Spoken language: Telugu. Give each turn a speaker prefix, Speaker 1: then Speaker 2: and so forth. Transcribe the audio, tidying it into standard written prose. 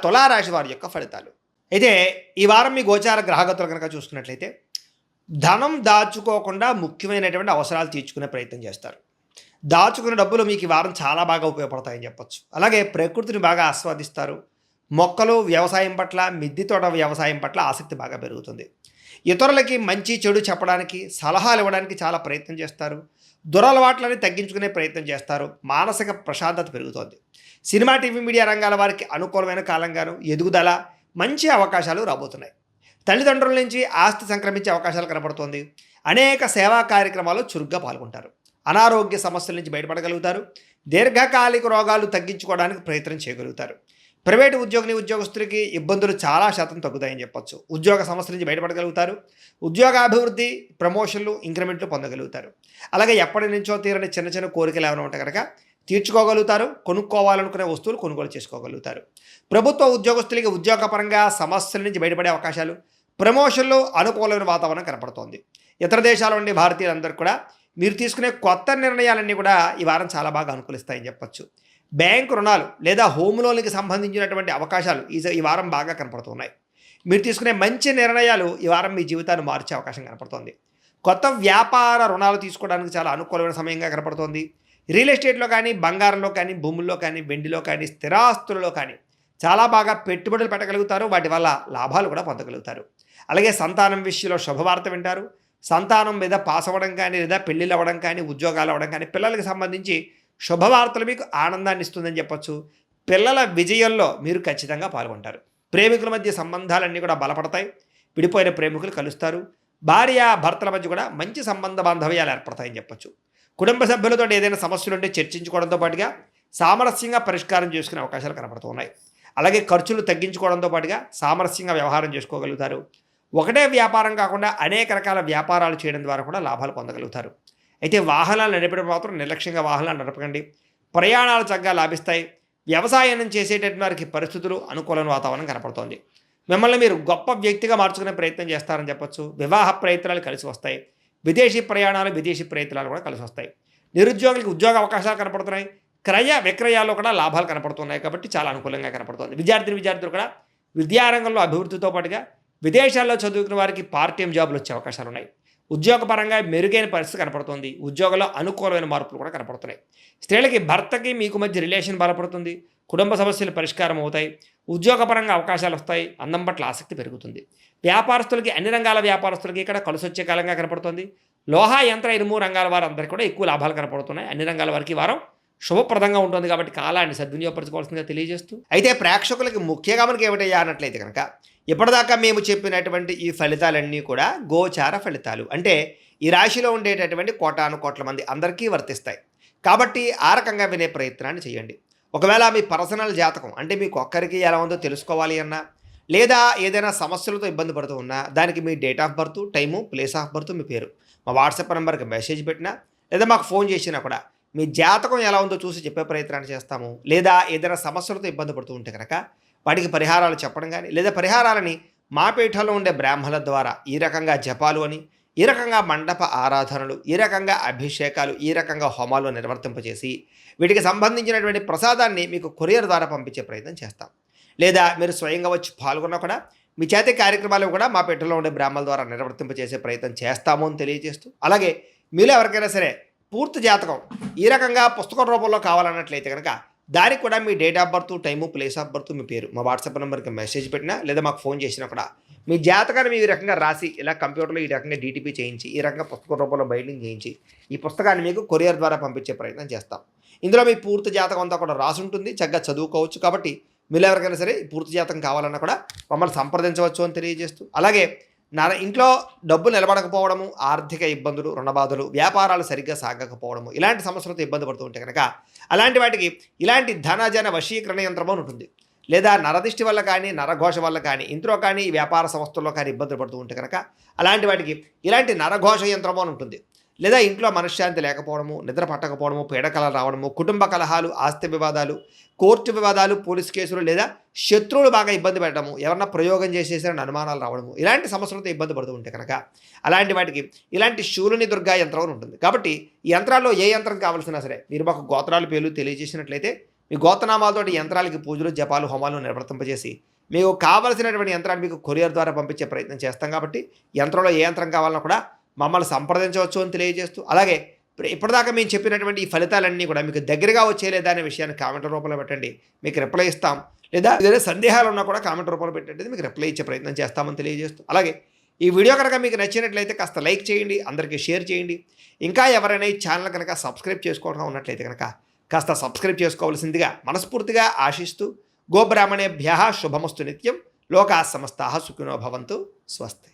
Speaker 1: తులారాశి వారి యొక్క ఫలితాలు. అయితే ఈ వారం మీ గోచార గ్రహగతులు కనుక చూసుకున్నట్లయితే ధనం దాచుకోకుండా ముఖ్యమైనటువంటి అవసరాలు తీర్చుకునే ప్రయత్నం చేస్తారు. దాచుకున్న డబ్బులు మీకు ఈ వారం చాలా బాగా ఉపయోగపడతాయని చెప్పొచ్చు. అలాగే ప్రకృతిని బాగా ఆస్వాదిస్తారు. మొక్కలు వ్యవసాయం పట్ల, మిద్దె తోట వ్యవసాయం పట్ల ఆసక్తి బాగా పెరుగుతుంది. ఇతరులకి మంచి చెడు చెప్పడానికి, సలహాలు ఇవ్వడానికి చాలా ప్రయత్నం చేస్తారు. దురలవాట్లని తగ్గించుకునే ప్రయత్నం చేస్తారు. మానసిక ప్రశాంతత పెరుగుతోంది. సినిమా, టీవీ, మీడియా రంగాల వారికి అనుకూలమైన కాలంగాను ఎదుగుదల, మంచి అవకాశాలు రాబోతున్నాయి. తల్లిదండ్రుల నుంచి ఆస్తి సంక్రమించే అవకాశాలు కనబడుతోంది. అనేక సేవా కార్యక్రమాల్లో చురుగ్గా పాల్గొంటారు. అనారోగ్య సమస్యల నుంచి బయటపడగలుగుతారు. దీర్ఘకాలిక రోగాలు తగ్గించుకోవడానికి ప్రయత్నం చేయగలుగుతారు. ప్రైవేటు ఉద్యోగస్తులకి ఇబ్బందులు చాలా శాతం తగ్గుతాయని చెప్పొచ్చు. ఉద్యోగ సమస్యల నుంచి బయటపడగలుగుతారు. ఉద్యోగాభివృద్ధి, ప్రమోషన్లు, ఇంక్రిమెంట్లు పొందగలుగుతారు. అలాగే ఎప్పటి నుంచో తీరని చిన్న చిన్న కోరికలు ఏమైనా ఉంటే కనుక తీర్చుకోగలుగుతారు. కొనుక్కోవాలనుకునే వస్తువులు కొనుగోలు చేసుకోగలుగుతారు. ప్రభుత్వ ఉద్యోగస్తులకి ఉద్యోగపరంగా సమస్యల నుంచి బయటపడే అవకాశాలు, ప్రమోషన్లు, అనుకూలమైన వాతావరణం కనపడుతోంది. ఇతర దేశాల నుండి భారతీయులందరూ కూడా మీరు తీసుకునే కొత్త నిర్ణయాలన్నీ కూడా ఈ వారం చాలా బాగా అనుకూలిస్తాయని చెప్పొచ్చు. బ్యాంకు రుణాలు లేదా హోమ్ లోన్కి సంబంధించినటువంటి అవకాశాలు ఈ వారం బాగా కనపడుతున్నాయి. మీరు తీసుకునే మంచి నిర్ణయాలు ఈ వారం మీ జీవితాన్ని మార్చే అవకాశం కనపడుతోంది. కొత్త వ్యాపార రుణాలు తీసుకోవడానికి చాలా అనుకూలమైన సమయంగా కనపడుతోంది. రియల్ ఎస్టేట్లో కానీ, బంగారంలో కానీ, భూముల్లో కానీ, వెండిలో కానీ, స్థిరాస్తులలో కానీ చాలా బాగా పెట్టుబడులు పెట్టగలుగుతారు. వాటి వల్ల లాభాలు కూడా పొందగలుగుతారు. అలాగే సంతానం విషయంలో శుభవార్త వింటారు. సంతానం మీద పాస్ అవ్వడం కానీ, లేదా పెళ్ళిళ్ళు అవ్వడం కానీ, ఉద్యోగాలు అవ్వడం కానీ, పిల్లలకి సంబంధించి శుభవార్తలు మీకు ఆనందాన్ని ఇస్తుందని చెప్పొచ్చు. పిల్లల విజయంలో మీరు ఖచ్చితంగా పాల్గొంటారు. ప్రేమికుల మధ్య సంబంధాలన్నీ కూడా బలపడతాయి. విడిపోయిన ప్రేమికులు కలుస్తారు. భార్య భర్తల మధ్య కూడా మంచి సంబంధ బాంధవ్యాలు ఏర్పడతాయని చెప్పొచ్చు. కుటుంబ సభ్యులతో ఏదైనా సమస్యలు ఉంటే చర్చించుకోవడంతో పాటుగా సామరస్యంగా పరిష్కారం చేసుకునే అవకాశాలు కనపడుతున్నాయి. అలాగే ఖర్చులు తగ్గించుకోవడంతో పాటుగా సామరస్యంగా వ్యవహారం చేసుకోగలుగుతారు. ఒకటే వ్యాపారం కాకుండా అనేక రకాల వ్యాపారాలు చేయడం ద్వారా కూడా లాభాలు పొందగలుగుతారు. అయితే వాహనాలు నడిపడం మాత్రం నిర్లక్ష్యంగా వాహనాలు నడపకండి. ప్రయాణాలు చక్కగా లాభిస్తాయి. వ్యవసాయం చేసేటటువంటి వారికి పరిస్థితులు, అనుకూలమైన వాతావరణం కనపడుతోంది. మిమ్మల్ని మీరు గొప్ప వ్యక్తిగా మార్చుకునే ప్రయత్నం చేస్తారని చెప్పొచ్చు. వివాహ ప్రయత్నాలు కలిసి వస్తాయి. విదేశీ ప్రయాణాలు, విదేశీ ప్రయత్నాలు కూడా కలిసి వస్తాయి. నిరుద్యోగులకు ఉద్యోగ అవకాశాలు కనపడుతున్నాయి. క్రయ విక్రయాల్లో కూడా లాభాలు కనపడుతున్నాయి. కాబట్టి చాలా అనుకూలంగా కనపడుతుంది. విద్యార్థులు కూడా విద్యారంగంలో అభివృద్ధితో పాటుగా విదేశాల్లో చదువుకున్న వారికి పార్ట్ టైం జాబులు వచ్చే అవకాశాలు ఉన్నాయి. ఉద్యోగపరంగా మెరుగైన పరిస్థితి కనపడుతుంది. ఉద్యోగంలో అనుకూలమైన మార్పులు కూడా కనపడుతున్నాయి. స్త్రీలకి భర్తకి మీకు మధ్య రిలేషన్ బలపడుతుంది. కుటుంబ సమస్యలు పరిష్కారం అవుతాయి. ఉద్యోగపరంగా అవకాశాలు వస్తాయి. అందం పట్ల ఆసక్తి పెరుగుతుంది. వ్యాపారస్తులకి, అన్ని రంగాల వ్యాపారస్తులకి ఇక్కడ కలిసి వచ్చే కాలంగా కనపడుతుంది. లోహ, యంత్ర, ఇనుము రంగాల వారందరికీ కూడా ఎక్కువ లాభాలు కనపడుతున్నాయి. అన్ని రంగాల వారికి వారం శుభప్రదంగా ఉంటుంది. కాబట్టి కాలాన్ని సద్వినియోగపరచుకోవాల్సిందిగా తెలియజేస్తూ, అయితే ప్రేక్షకులకి ముఖ్యంగా మనకి ఏమిటయ్యా అన్నట్లయితే కనుక ఇప్పటిదాకా మేము చెప్పినటువంటి ఈ ఫలితాలన్నీ కూడా గోచార ఫలితాలు. అంటే ఈ రాశిలో ఉండేటటువంటి కోటాను కోట్ల మంది అందరికీ వర్తిస్తాయి. కాబట్టి ఆ రకంగా వినే ప్రయత్నాన్ని చేయండి. ఒకవేళ మీ పర్సనల్ జాతకం అంటే మీకు ఒక్కరికి ఎలా ఉందో తెలుసుకోవాలి అన్నా, లేదా ఏదైనా సమస్యలతో ఇబ్బంది పడుతూ ఉన్నా, దానికి మీ date of birth, time, place of birth, మీ పేరు మా వాట్సాప్ నెంబర్కి మెసేజ్ పెట్టినా, లేదా మాకు ఫోన్ చేసినా కూడా మీ జాతకం ఎలా ఉందో చూసి చెప్పే ప్రయత్నాన్ని చేస్తాము. లేదా ఏదైనా సమస్యలతో ఇబ్బంది పడుతూ ఉంటే కనుక వాటికి పరిహారాలు చెప్పడం కానీ, లేదా పరిహారాలని మా పీఠంలో ఉండే బ్రాహ్మణుల ద్వారా ఈ రకంగా జపాలు అని, ఈ రకంగా మండప ఆరాధనలు, ఈ రకంగా అభిషేకాలు, ఈ రకంగా హోమాలు నిర్వర్తింపచేసి వీటికి సంబంధించినటువంటి ప్రసాదాన్ని మీకు కొరియర్ ద్వారా పంపించే ప్రయత్నం చేస్తాం. లేదా మీరు స్వయంగా వచ్చి పాల్గొన్నా కూడా మీ చేతి కార్యక్రమాలు కూడా మా పీఠంలో ఉండే బ్రాహ్మణుల ద్వారా నిర్వర్తింపచేసే ప్రయత్నం చేస్తాము అని తెలియజేస్తూ, అలాగే మీలో ఎవరికైనా సరే పూర్తి జాతకం ఈ రకంగా పుస్తకం రూపంలో కావాలన్నట్లయితే కనుక దానికి కూడా మీ date of birth, time, place of birth, మీ పేరు మా వాట్సాప్ నెంబర్కి మెసేజ్ పెట్టినా, లేదా మాకు ఫోన్ చేసినా కూడా మీ జాతకాన్ని మీ రకంగా రాసి ఇలా కంప్యూటర్లో ఈ రకంగా డీటీపీ చేయించి, ఈ రకంగా పుస్తక రూపంలో బైండింగ్ చేయించి ఈ పుస్తకాన్ని మీకు కొరియర్ ద్వారా పంపించే ప్రయత్నం చేస్తాం. ఇందులో మీ పూర్తి జాతకం అంతా కూడా రాసి ఉంటుంది. చక్కగా చదువుకోవచ్చు. కాబట్టి మీరు ఎవరికైనా సరే పూర్తి జాతకం కావాలన్నా కూడా మమ్మల్ని సంప్రదించవచ్చు అని తెలియజేస్తూ, అలాగే ఇంట్లో డబ్బు నిలబడకపోవడము, ఆర్థిక ఇబ్బందులు, రుణబాధలు, వ్యాపారాలు సరిగ్గా సాగకపోవడము, ఇలాంటి సమస్యలతో ఇబ్బంది పడుతూ ఉంటే కనుక అలాంటి వాటికి ఇలాంటి ధనజన వశీకరణ యంత్రము ఉంటుంది. లేదా నరదిష్టి వల్ల కానీ, నరఘోష వల్ల కానీ, ఇంట్లో కానీ, వ్యాపార సంస్థల్లో కానీ ఇబ్బందులు పడుతూ ఉంటే కనుక అలాంటి వాటికి ఇలాంటి నరఘోష యంత్రము అని ఉంటుంది. లేదా ఇంట్లో మనశ్శాంతి లేకపోవడము, నిద్ర పట్టకపోవడము, పీడకలలు రావడము, కుటుంబ కలహాలు, ఆస్తి వివాదాలు, కోర్టు వివాదాలు, పోలీస్ కేసులు, లేదా శత్రువులు బాగా ఇబ్బంది పెట్టడము, ఎవరన్నా ప్రయోగం చేసేసారని అనుమానాలు రావడము, ఇలాంటి సమస్యలతో ఇబ్బంది పడుతూ ఉంటే కనుక అలాంటి వాటికి ఇలాంటి శూలుని దుర్గా యంత్రం ఉంటుంది. కాబట్టి ఈ యంత్రాల్లో ఏ యంత్రం కావాల్సినా సరే మీరు మాకు గోత్రాలు పేర్లు తెలియజేసినట్లయితే మీ గోత్రనామాలతోటి యంత్రాలకి పూజలు, జపాలు, హోమాలు నిర్వర్తింపజేసి మీకు కావలసినటువంటి యంత్రాన్ని మీకు కొరియర్ ద్వారా పంపించే ప్రయత్నం చేస్తాం కాబట్టి యంత్రంలో ఏ యంత్రం కావాలన్నా కూడా మమ్మల్ని సంప్రదించవచ్చు అని తెలియజేస్తూ, అలాగే ఇప్పటిదాకా మేము చెప్పినటువంటి ఈ ఫలితాలన్నీ కూడా మీకు దగ్గరగా వచ్చేలేదా అనే విషయాన్ని కామెంట్ రూపంలో పెట్టండి, మీకు రిప్లై ఇస్తాం. లేదా ఏదైనా సందేహాలు ఉన్నా కూడా కామెంట్ రూపంలో పెట్టండి, మీకు రిప్లై ఇచ్చే ప్రయత్నం చేస్తామని తెలియజేస్తూ, అలాగే ఈ వీడియో కనుక మీకు నచ్చినట్లయితే కాస్త లైక్ చేయండి, అందరికీ షేర్ చేయండి. ఇంకా ఎవరైనా ఈ ఛానల్ కనుక సబ్స్క్రైబ్ చేసుకోవడం ఉన్నట్లయితే కనుక కాస్త సబ్స్క్రైబ్ చేసుకోవాల్సిందిగా మనస్ఫూర్తిగా ఆశిస్తూ, గోబ్రాహ్మణేభ్యః శుభమస్తు నిత్యం, లోకాः సమస్తాः సుఖినో భవంతు, స్వస్తి.